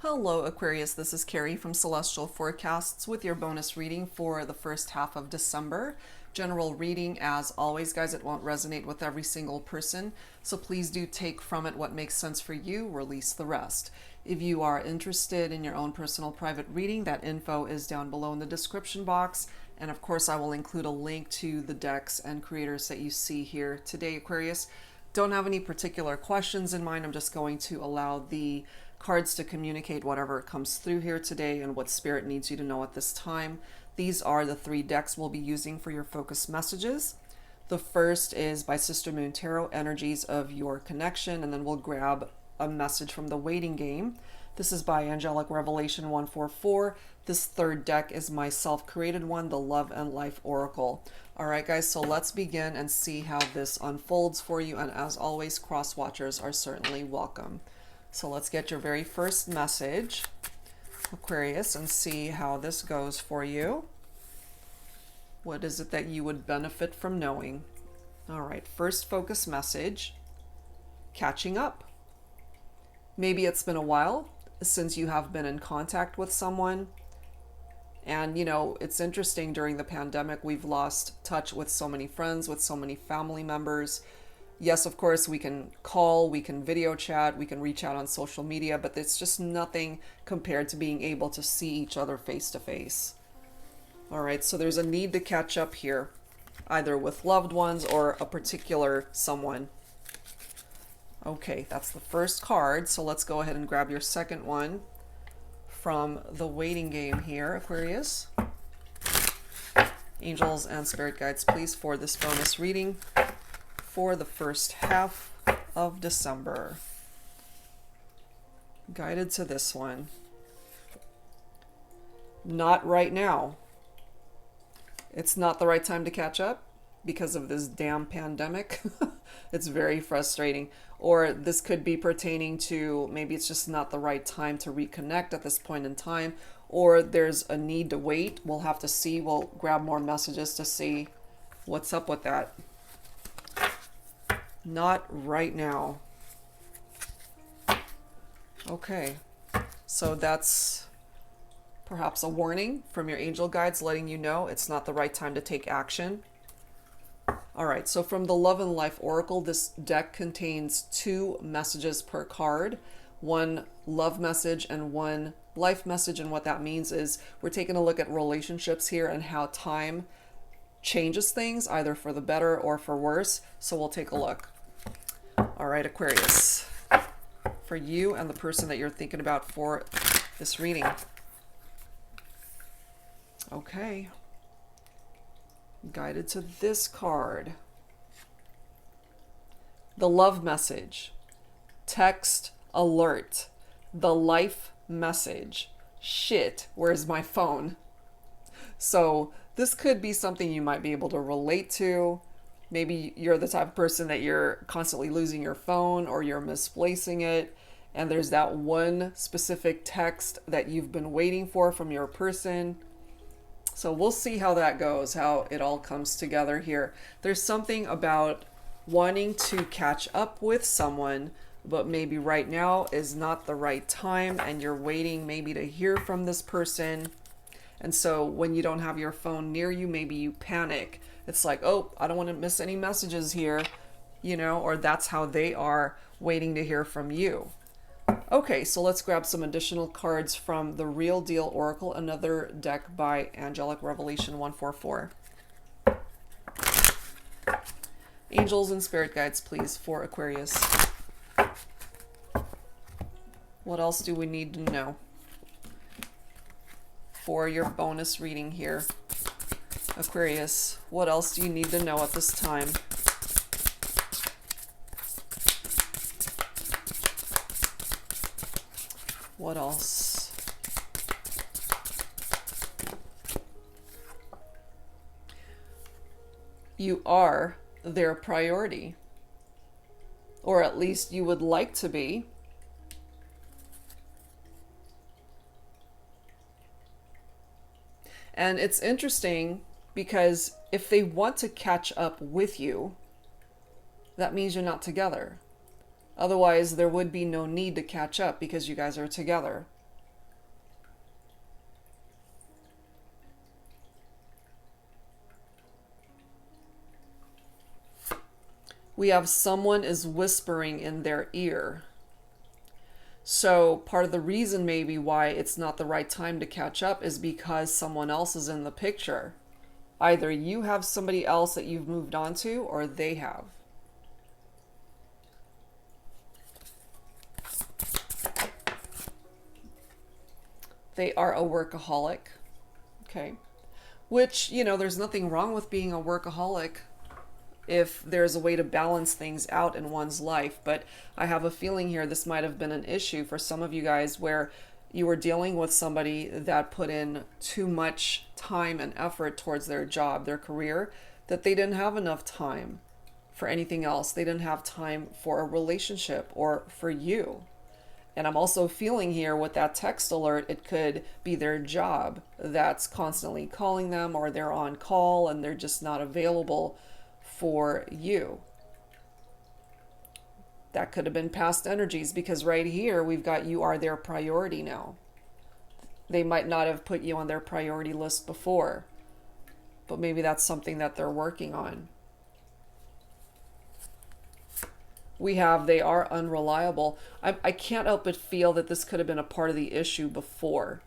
Hello Aquarius, this is Carrie from Celestial Forecasts with your bonus reading for the first half of December. General reading, as always guys, it won't resonate with every single person, so please do take from it what makes sense for you, release the rest. If you are interested in your own personal private reading, that info is down below in the description box, and of course I will include a link to the decks and creators that you see here today, Aquarius. Don't have any particular questions in mind, I'm just going to allow the cards to communicate whatever comes through here today and what spirit needs you to know at this time. These are the 3 decks we'll be using for your focus messages. The first is by Sister Moon Tarot, Energies of Your Connection, and then we'll grab a message from the waiting game. This is by Angelic Revelation 144. This third deck is my self-created one, the Love and Life Oracle. All right, guys, so let's begin and see how this unfolds for you. And as always, cross watchers are certainly welcome. So let's get your very first message, Aquarius, and see how this goes for you. What is it that you would benefit from knowing? All right, first focus message, catching up. Maybe it's been a while since you have been in contact with someone. And, you know, it's interesting, during the pandemic, we've lost touch with so many friends, with so many family members. Yes, of course, we can call, we can video chat, we can reach out on social media, but it's just nothing compared to being able to see each other face to face. All right, so there's a need to catch up here, either with loved ones or a particular someone. Okay, that's the first card, so let's go ahead and grab your second one from the waiting game here, Aquarius. Angels and spirit guides, please, for this bonus reading for the first half of December. Guided to this one. Not right now. It's not the right time to catch up because of this damn pandemic. It's very frustrating. Or this could be pertaining to maybe it's just not the right time to reconnect at this point in time, or there's a need to wait. We'll have to see. We'll grab more messages to see what's up with that. Not right now. Okay, so that's perhaps a warning from your angel guides letting you know it's not the right time to take action. All right, so from the Love and Life Oracle, this deck contains 2 messages per card, 1 love message and 1 life message. And what that means is we're taking a look at relationships here and how time changes things, either for the better or for worse. So we'll take a look. All right, Aquarius, for you and the person that you're thinking about for this reading. Okay. Guided to this card. The love message. Text alert. The life message. Shit, where's my phone? So this could be something you might be able to relate to. Maybe you're the type of person that you're constantly losing your phone or you're misplacing it. And there's that one specific text that you've been waiting for from your person. So we'll see how that goes, how it all comes together here. There's something about wanting to catch up with someone, but maybe right now is not the right time and you're waiting maybe to hear from this person. And so when you don't have your phone near you, maybe you panic. It's like, oh, I don't want to miss any messages here, you know, or that's how they are waiting to hear from you. Okay, so let's grab some additional cards from the Real Deal Oracle, another deck by Angelic Revelation 144. Angels and spirit guides, please, for Aquarius. What else do we need to know for your bonus reading here, Aquarius? What else do you need to know at this time? What else? You are their priority, or at least you would like to be. And it's interesting because if they want to catch up with you, that means you're not together. Otherwise, there would be no need to catch up because you guys are together. We have someone is whispering in their ear. So part of the reason maybe why it's not the right time to catch up is because someone else is in the picture. Either you have somebody else that you've moved on to, or they have. They are a workaholic. Okay. Which, you know, there's nothing wrong with being a workaholic if there's a way to balance things out in one's life. But I have a feeling here this might have been an issue for some of you guys where you were dealing with somebody that put in too much time and effort towards their job, their career, that they didn't have enough time for anything else. They didn't have time for a relationship or for you. And I'm also feeling here with that text alert, it could be their job that's constantly calling them, or they're on call and they're just not available for you. That could have been past energies, because right here we've got you are their priority now. They might not have put you on their priority list before, but maybe that's something that they're working on. We have they are unreliable. I can't help but feel that this could have been a part of the issue before.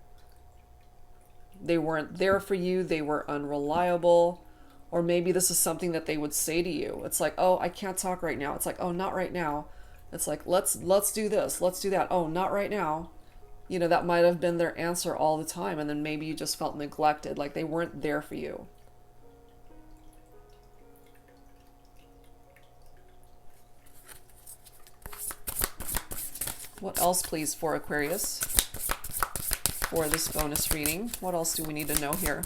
They weren't there for you. They were unreliable. Or maybe this is something that they would say to you. It's like, oh, I can't talk right now. It's like, oh, not right now. It's like, let's do this. Let's do that. Oh, not right now. You know, that might have been their answer all the time. And then maybe you just felt neglected, like they weren't there for you. What else, please, for Aquarius, for this bonus reading? What else do we need to know here?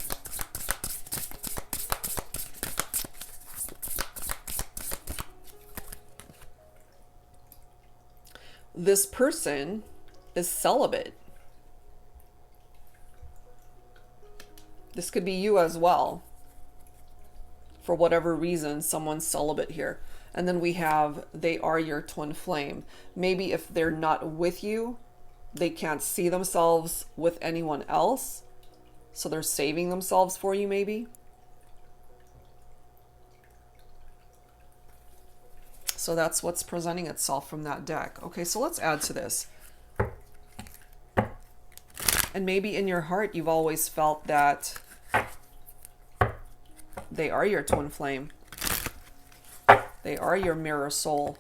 This person is celibate. This could be you as well. For whatever reason, someone's celibate here. And then we have, they are your twin flame. Maybe if they're not with you, they can't see themselves with anyone else. So they're saving themselves for you, maybe. So that's what's presenting itself from that deck. Okay, so let's add to this. And maybe in your heart, you've always felt that they are your twin flame. They are your mirror soul.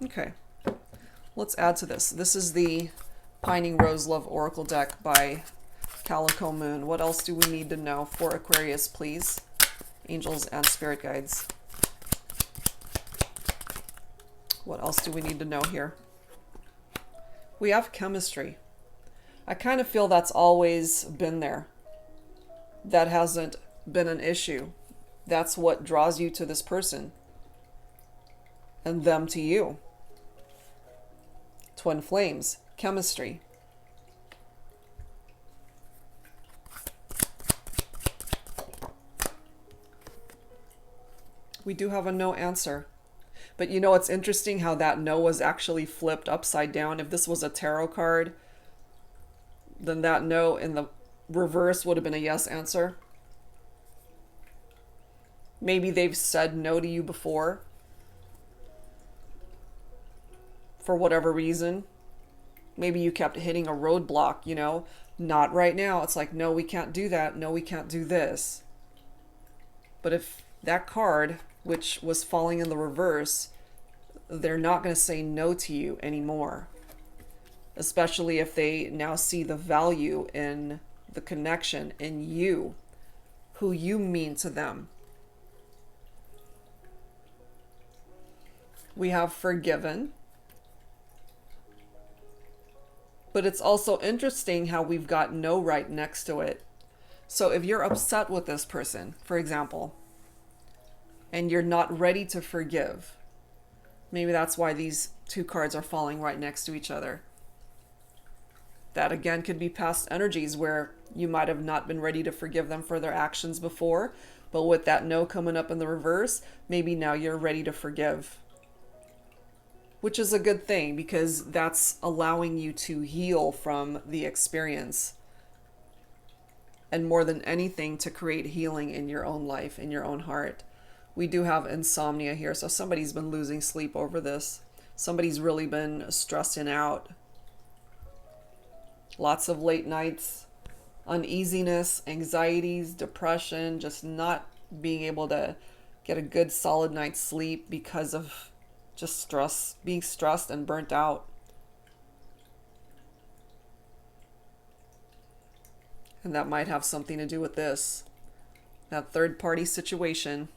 Okay, let's add to this. This is the Pining Rose Love Oracle deck by Calico Moon. What else do we need to know for Aquarius, please? Angels and spirit guides. What else do we need to know here? We have chemistry. I kind of feel that's always been there. That hasn't been an issue. That's what draws you to this person. And them to you. Twin flames. Chemistry. We do have a no answer. But you know, it's interesting how that no was actually flipped upside down. If this was a tarot card, then that no in the reverse would have been a yes answer. Maybe they've said no to you before. For whatever reason. Maybe you kept hitting a roadblock, you know. Not right now. It's like, no, we can't do that. No, we can't do this. But if that card, which was falling in the reverse, they're not going to say no to you anymore. Especially if they now see the value in the connection in you, who you mean to them. We have forgiven. But it's also interesting how we've got no right next to it. So if you're upset with this person, for example, and you're not ready to forgive, maybe that's why these two cards are falling right next to each other. That again could be past energies where you might have not been ready to forgive them for their actions before, but with that no coming up in the reverse, maybe now you're ready to forgive. Which is a good thing, because that's allowing you to heal from the experience. and more than anything to create healing in your own life, in your own heart. We do have insomnia here, so somebody's been losing sleep over this. Somebody's really been stressing out. Lots of late nights, uneasiness, anxieties, depression, just not being able to get a good solid night's sleep because of just stress, being stressed and burnt out. And that might have something to do with this, that third party situation.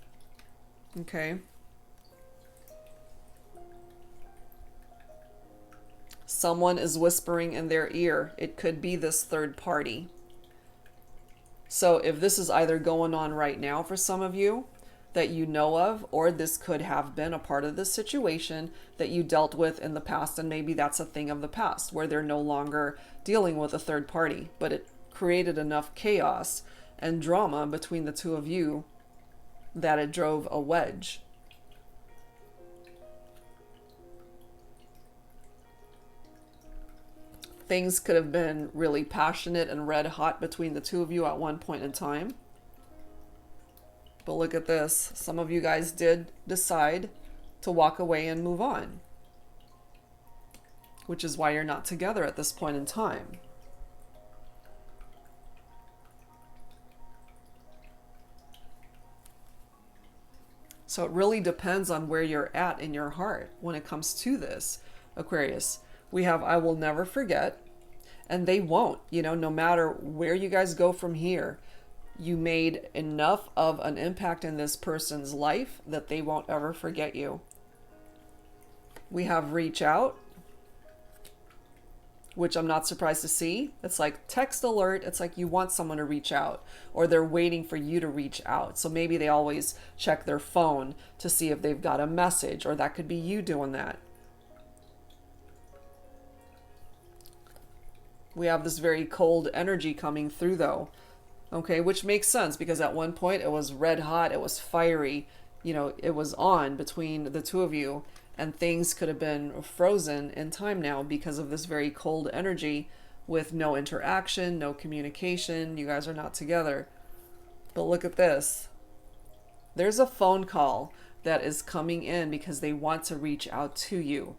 Okay. Someone is whispering in their ear. It could be this third party. So if this is either going on right now for some of you that you know of, or this could have been a part of the situation that you dealt with in the past, and maybe that's a thing of the past where they're no longer dealing with a third party, but it created enough chaos and drama between the two of you that it drove a wedge. Things could have been really passionate and red hot between the two of you at one point in time. But look at this. Some of you guys did decide to walk away and move on, which is why you're not together at this point in time. So it really depends on where you're at in your heart when it comes to this, Aquarius. We have I will never forget, and they won't. You know, no matter where you guys go from here, you made enough of an impact in this person's life that they won't ever forget you. We have reach out, which I'm not surprised to see. It's like text alert. It's like you want someone to reach out, or they're waiting for you to reach out. So maybe they always check their phone to see if they've got a message, or that could be you doing that. We have this very cold energy coming through though. Okay, which makes sense because at one point it was red hot, it was fiery, you know, it was on between the two of you, and things could have been frozen in time now because of this very cold energy with no interaction, no communication. You guys are not together. But look at this. There's a phone call that is coming in because they want to reach out to you.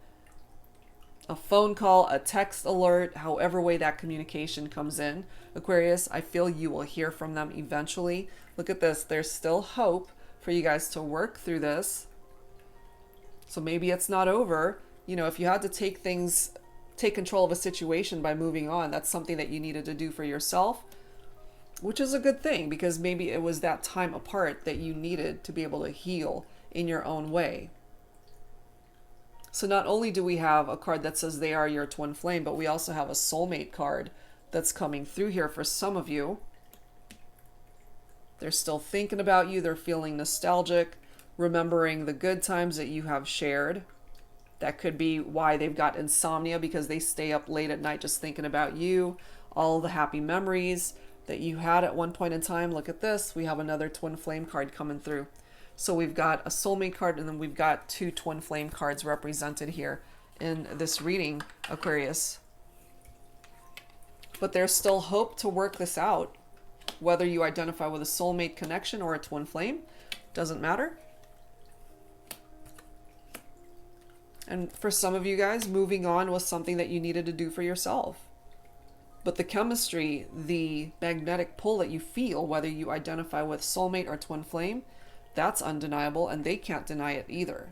A phone call, a text alert, however way that communication comes in. Aquarius, I feel you will hear from them eventually. Look at this. There's still hope for you guys to work through this. So maybe it's not over. You know, if you had to take control of a situation by moving on, that's something that you needed to do for yourself, which is a good thing because maybe it was that time apart that you needed to be able to heal in your own way. So not only do we have a card that says they are your twin flame, but we also have a soulmate card that's coming through here for some of you. They're still thinking about you. They're feeling nostalgic, remembering the good times that you have shared. That could be why they've got insomnia, because they stay up late at night just thinking about you, all the happy memories that you had at one point in time. Look at this. We have another twin flame card coming through. So we've got a soulmate card, and then we've got two twin flame cards represented here in this reading, Aquarius. But there's still hope to work this out. Whether you identify with a soulmate connection or a twin flame, doesn't matter. And for some of you guys, moving on was something that you needed to do for yourself. But the chemistry, the magnetic pull that you feel, whether you identify with soulmate or twin flame, that's undeniable, and they can't deny it either.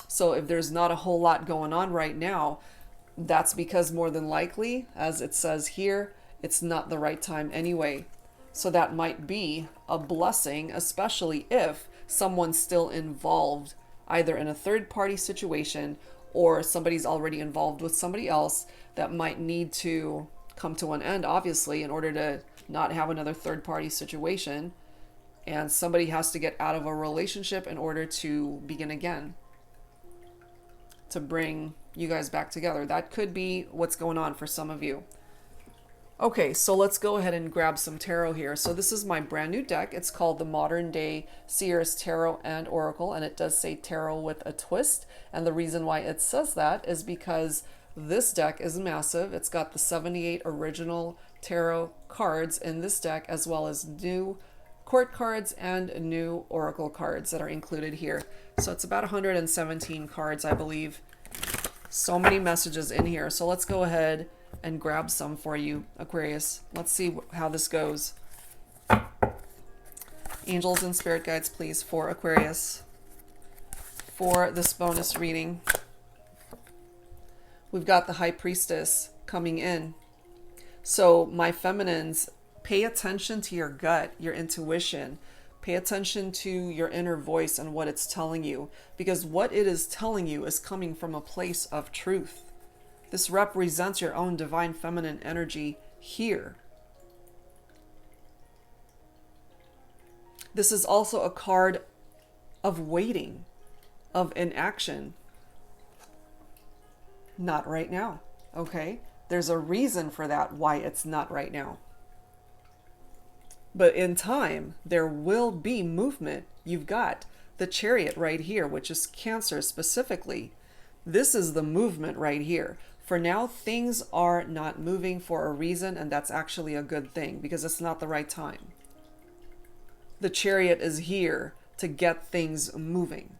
So if there's not a whole lot going on right now, that's because more than likely, as it says here, it's not the right time anyway. So that might be a blessing, especially if someone's still involved, either in a third party situation or somebody's already involved with somebody else that might need to come to an end, obviously, in order to not have another third party situation. And somebody has to get out of a relationship in order to begin again, to bring you guys back together. That could be what's going on for some of you. Okay, so let's go ahead and grab some tarot here. So this is my brand new deck. It's called the Modern Day Seers Tarot and Oracle, and it does say tarot with a twist. And the reason why it says that is because this deck is massive. It's got the 78 original tarot cards in this deck, as well as new court cards and new oracle cards that are included here. So it's about 117 cards, I believe. So many messages in here. So let's go ahead and grab some for you, Aquarius. Let's see how this goes. Angels and spirit guides, please, for Aquarius for this bonus reading. We've got the High Priestess coming in. So my feminines, pay attention to your gut, your intuition. Pay attention to your inner voice and what it's telling you, because what it is telling you is coming from a place of truth. This represents your own divine feminine energy here. This is also a card of waiting, of inaction. Not right now, okay? There's a reason for that, why it's not right now. But in time, there will be movement. You've got the Chariot right here, which is Cancer specifically. This is the movement right here. For now, things are not moving for a reason, and that's actually a good thing because it's not the right time. The Chariot is here to get things moving.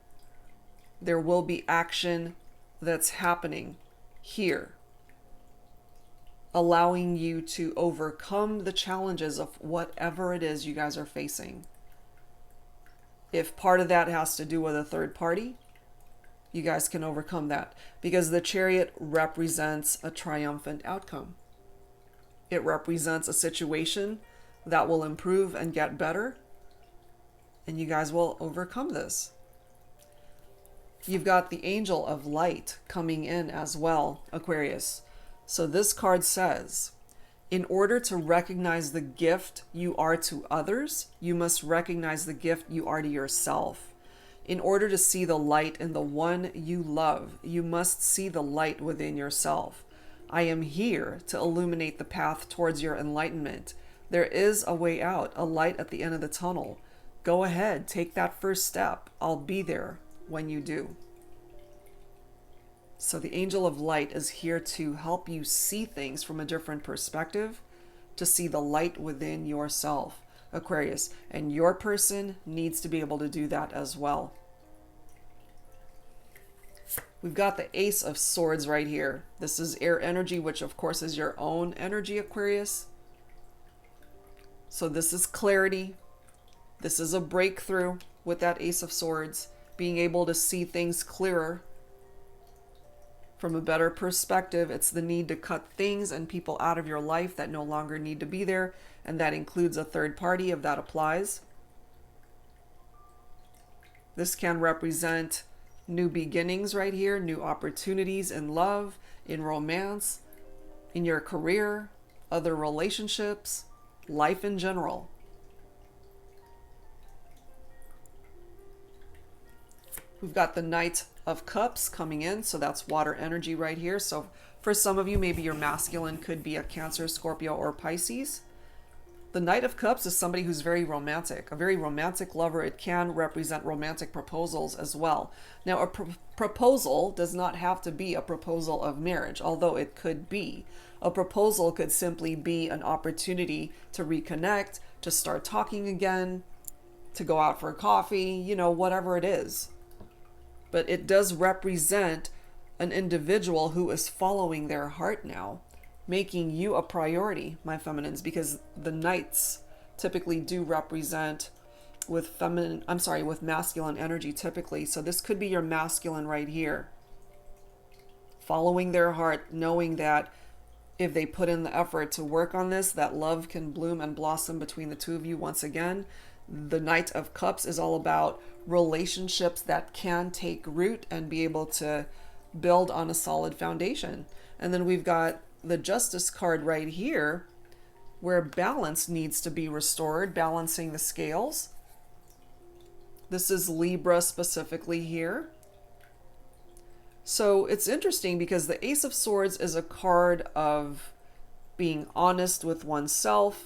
There will be action that's happening here, allowing you to overcome the challenges of whatever it is you guys are facing. If part of that has to do with a third party, you guys can overcome that, because the Chariot represents a triumphant outcome. It represents a situation that will improve and get better, and you guys will overcome this. You've got the Angel of Light coming in as well, Aquarius. So this card says, in order to recognize the gift you are to others, you must recognize the gift you are to yourself. In order to see the light in the one you love, you must see the light within yourself. I am here to illuminate the path towards your enlightenment. There is a way out, a light at the end of the tunnel. Go ahead, take that first step. I'll be there when you do. So the Angel of Light is here to help you see things from a different perspective, to see the light within yourself, Aquarius. And your person needs to be able to do that as well. We've got the Ace of Swords right here. This is air energy, which of course is your own energy, Aquarius. So this is clarity. This is a breakthrough with that Ace of Swords, being able to see things clearer from a better perspective. It's the need to cut things and people out of your life that no longer need to be there, and that includes a third party if that applies. This can represent new beginnings right here, new opportunities in love, in romance, in your career, other relationships, life in general. We've got the Knight of Cups coming in, so that's water energy right here. So for some of you, maybe your masculine could be a Cancer, Scorpio, or Pisces. The Knight of Cups is somebody who's very romantic, a very romantic lover. It can represent romantic proposals as well. Now, a proposal does not have to be a proposal of marriage, although it could be. A proposal could simply be an opportunity to reconnect, to start talking again, to go out for coffee, you know, whatever it is. But it does represent an individual who is following their heart now, making you a priority, my feminines, because the knights typically do represent with masculine energy typically. So this could be your masculine right here, following their heart, knowing that if they put in the effort to work on this, that love can bloom and blossom between the two of you once again. The Knight of Cups is all about relationships that can take root and be able to build on a solid foundation. And then we've got the Justice card right here, where balance needs to be restored, balancing the scales. This is Libra specifically here. So it's interesting because the Ace of Swords is a card of being honest with oneself.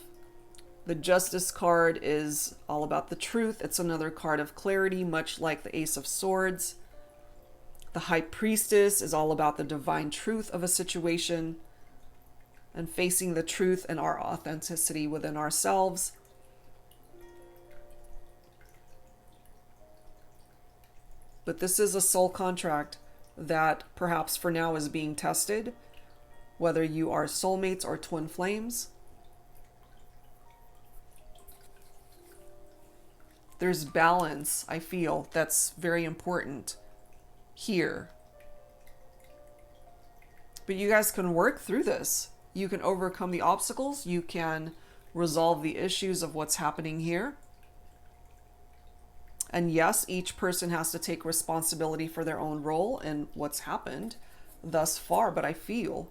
The Justice card is all about the truth. It's another card of clarity, much like the Ace of Swords. The High Priestess is all about the divine truth of a situation. and facing the truth and our authenticity within ourselves. But this is a soul contract that perhaps for now is being tested, whether you are soulmates or twin flames. There's balance, I feel, that's very important here. But you guys can work through this. You can overcome the obstacles. You can resolve the issues of what's happening here. And yes, each person has to take responsibility for their own role in what's happened thus far. But I feel,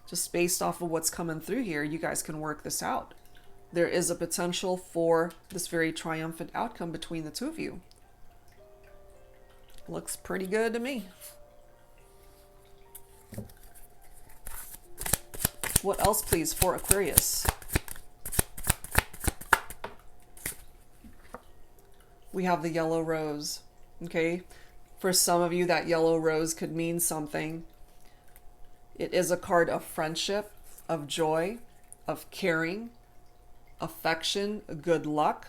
just based off of what's coming through here, you guys can work this out. There is a potential for this very triumphant outcome between the two of you. Looks pretty good to me. What else, please, for Aquarius? We have the yellow rose, okay? For some of you, that yellow rose could mean something. It is a card of friendship, of joy, of caring, affection, good luck,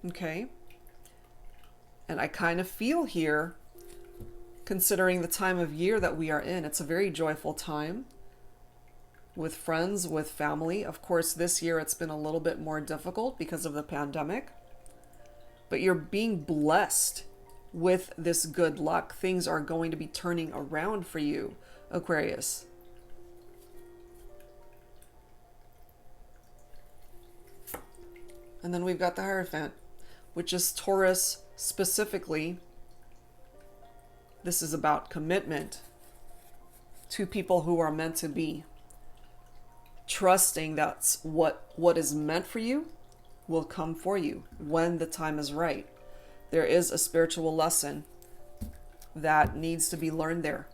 okay? And I kind of feel here, considering the time of year that we are in, it's a very joyful time with friends, with family. Of course, this year it's been a little bit more difficult because of the pandemic. But you're being blessed with this good luck. Things are going to be turning around for you, Aquarius. And then we've got the Hierophant, which is Taurus specifically. This is about commitment to people who are meant to be. Trusting that's what is meant for you will come for you when the time is right. There is a spiritual lesson that needs to be learned there.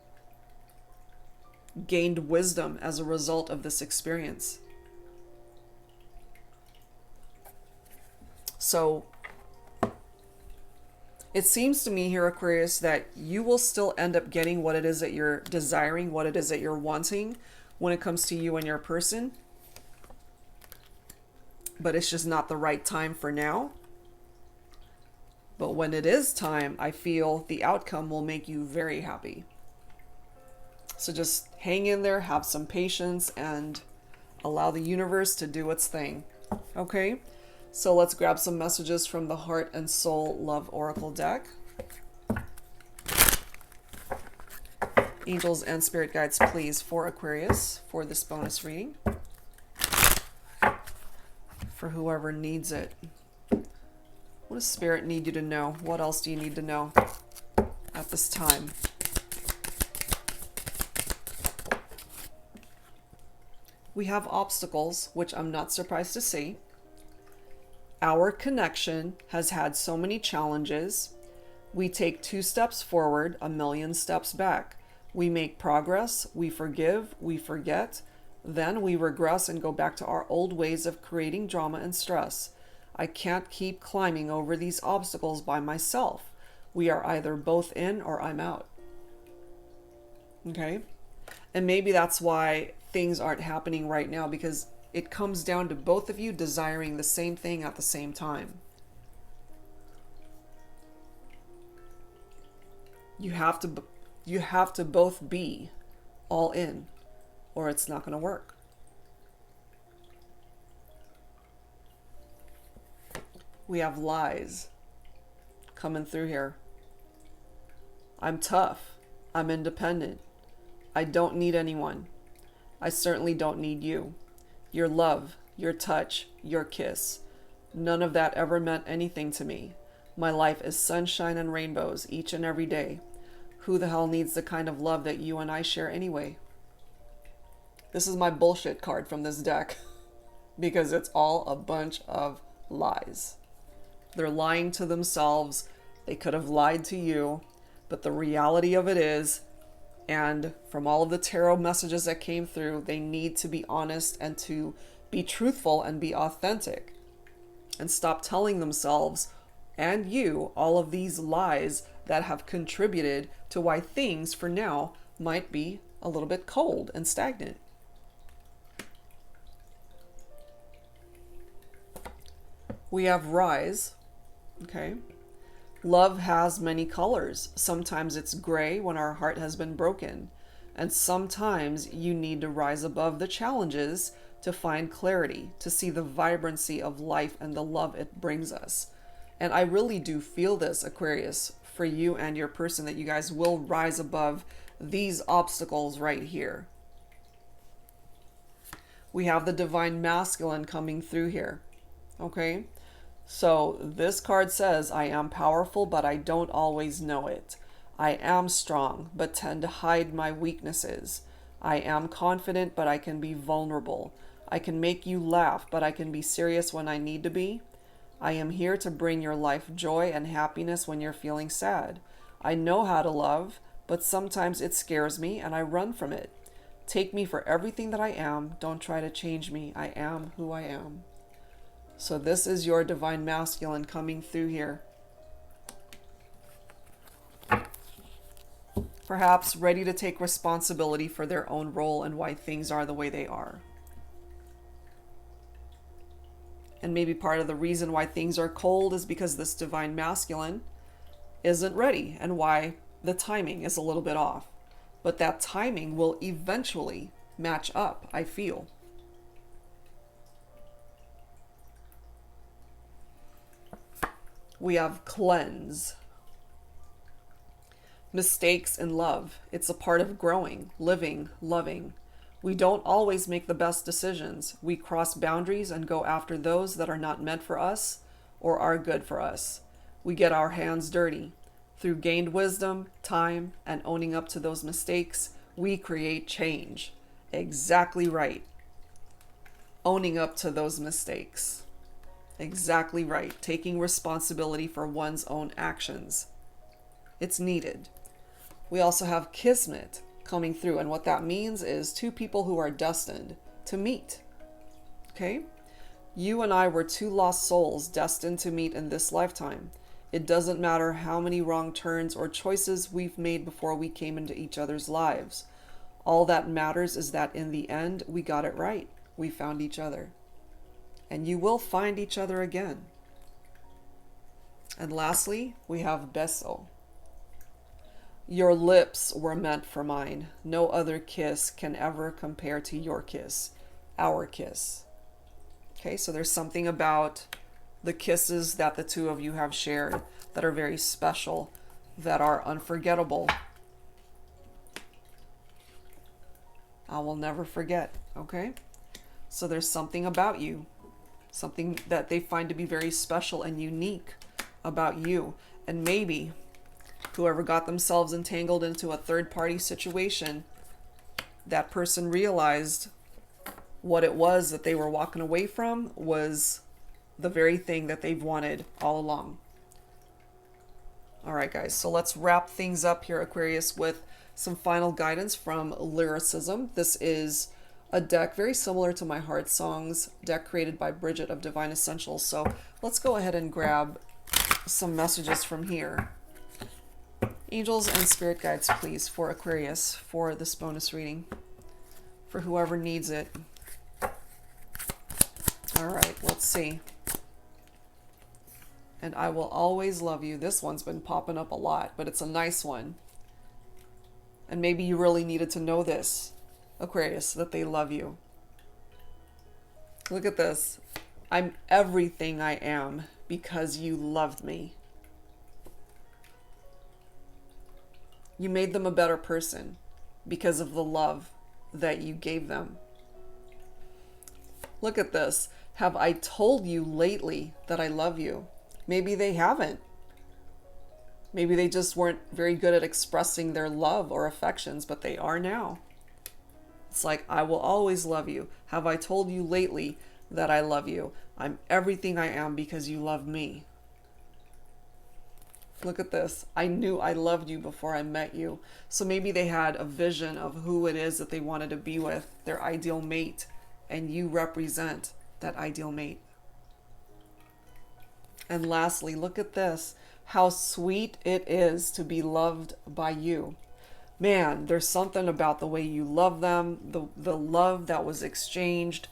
Gained wisdom as a result of this experience. So it seems to me here, Aquarius, that you will still end up getting what it is that you're desiring, what it is that you're wanting when it comes to you and your person. But it's just not the right time for now. But when it is time, I feel the outcome will make you very happy. So just hang in there, have some patience, and allow the universe to do its thing. Okay? So let's grab some messages from the Heart and Soul Love Oracle deck. Angels and spirit guides, please, for Aquarius, for this bonus reading. For whoever needs it. What does Spirit need you to know? What else do you need to know at this time? We have obstacles, which I'm not surprised to see. Our connection has had so many challenges. We take 2 steps forward, 1,000,000 steps back. We make progress, we forgive, we forget, then we regress and go back to our old ways of creating drama and stress. I can't keep climbing over these obstacles by myself. We are either both in or I'm out. Okay? And maybe that's why things aren't happening right now, because it comes down to both of you desiring the same thing at the same time. You have to both be all in, or it's not going to work. We have lies coming through here. I'm tough. I'm independent. I don't need anyone. I certainly don't need you. Your love, your touch, your kiss. None of that ever meant anything to me. My life is sunshine and rainbows each and every day. Who the hell needs the kind of love that you and I share anyway? This is my bullshit card from this deck because it's all a bunch of lies. They're lying to themselves. They could have lied to you, but the reality of it is, and from all of the tarot messages that came through, they need to be honest and to be truthful and be authentic and stop telling themselves and you all of these lies that have contributed to why things for now might be a little bit cold and stagnant. We have rise. Okay. Love has many colors. Sometimes it's gray when our heart has been broken. And sometimes you need to rise above the challenges to find clarity, to see the vibrancy of life and the love it brings us. And I really do feel this, Aquarius, for you and your person, that you guys will rise above these obstacles right here. We have the divine masculine coming through here. Okay? So this card says, I am powerful, but I don't always know it. I am strong, but tend to hide my weaknesses. I am confident, but I can be vulnerable. I can make you laugh, but I can be serious when I need to be. I am here to bring your life joy and happiness when you're feeling sad. I know how to love, but sometimes it scares me and I run from it. Take me for everything that I am. Don't try to change me. I am who I am. So this is your divine masculine coming through here. Perhaps ready to take responsibility for their own role and why things are the way they are. And maybe part of the reason why things are cold is because this divine masculine isn't ready, and why the timing is a little bit off. But that timing will eventually match up, I feel. We have cleanse. Mistakes in love. It's a part of growing, living, loving. We don't always make the best decisions. We cross boundaries and go after those that are not meant for us or are good for us. We get our hands dirty. Through gained wisdom, time, and owning up to those mistakes, we create change. Exactly right. Owning up to those mistakes. Exactly right. Taking responsibility for one's own actions. It's needed. We also have kismet coming through, and what that means is two people who are destined to meet. Okay? You and I were two lost souls destined to meet in this lifetime. It doesn't matter how many wrong turns or choices we've made before we came into each other's lives. All that matters is that in the end, we got it right. We found each other. And you will find each other again. And lastly, we have beso. Your lips were meant for mine. No other kiss can ever compare to your kiss. Our kiss. Okay, so there's something about the kisses that the two of you have shared that are very special, that are unforgettable. I will never forget, okay? So there's something about you, something that they find to be very special and unique about you. And maybe whoever got themselves entangled into a third-party situation, that person realized what it was that they were walking away from was the very thing that they've wanted all along. All right, guys, so let's wrap things up here, Aquarius, with some final guidance from Lyricism. This is a deck very similar to my Heart Songs deck created by Bridget of Divine Essentials. So let's go ahead and grab some messages from here. Angels and spirit guides, please, for Aquarius, for this bonus reading, for whoever needs it. All right, let's see. And I will always love you. This one's been popping up a lot, but it's a nice one. And maybe you really needed to know this, Aquarius, that they love you. Look at this. I'm everything I am because you loved me. You made them a better person because of the love that you gave them. Look at this. Have I told you lately that I love you? Maybe they haven't. Maybe they just weren't very good at expressing their love or affections, but they are now. It's like, I will always love you. Have I told you lately that I love you? I'm everything I am because you love me. Look at this. I knew I loved you before I met you. So maybe they had a vision of who it is that they wanted to be with, their ideal mate, and you represent that ideal mate. And lastly, look at this. How sweet it is to be loved by you. Man, there's something about the way you love them, the love that was exchanged.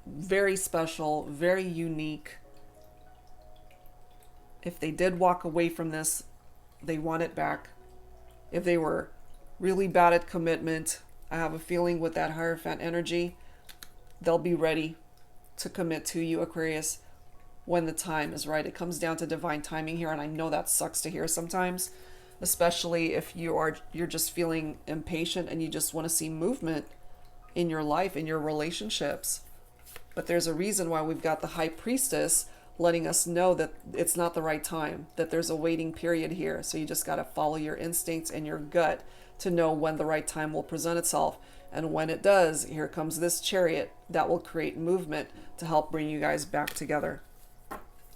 Very special, very unique. If they did walk away from this, they want it back. If they were really bad at commitment, I have a feeling with that Hierophant energy, they'll be ready to commit to you, Aquarius, when the time is right. It comes down to divine timing here, and I know that sucks to hear sometimes, especially if you're just feeling impatient and you just want to see movement in your life, in your relationships. But there's a reason why we've got the High Priestess letting us know that it's not the right time, that there's a waiting period here. So you just got to follow your instincts and your gut to know when the right time will present itself. And when it does, here comes this Chariot that will create movement to help bring you guys back together.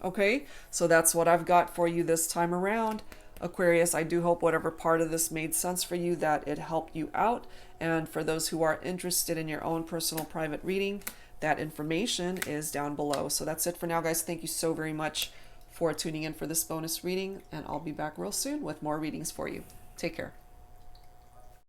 Okay, so that's what I've got for you this time around. Aquarius, I do hope whatever part of this made sense for you, that it helped you out. And for those who are interested in your own personal private reading, that information is down below. So that's it for now, guys. Thank you so very much for tuning in for this bonus reading, and I'll be back real soon with more readings for you. Take care.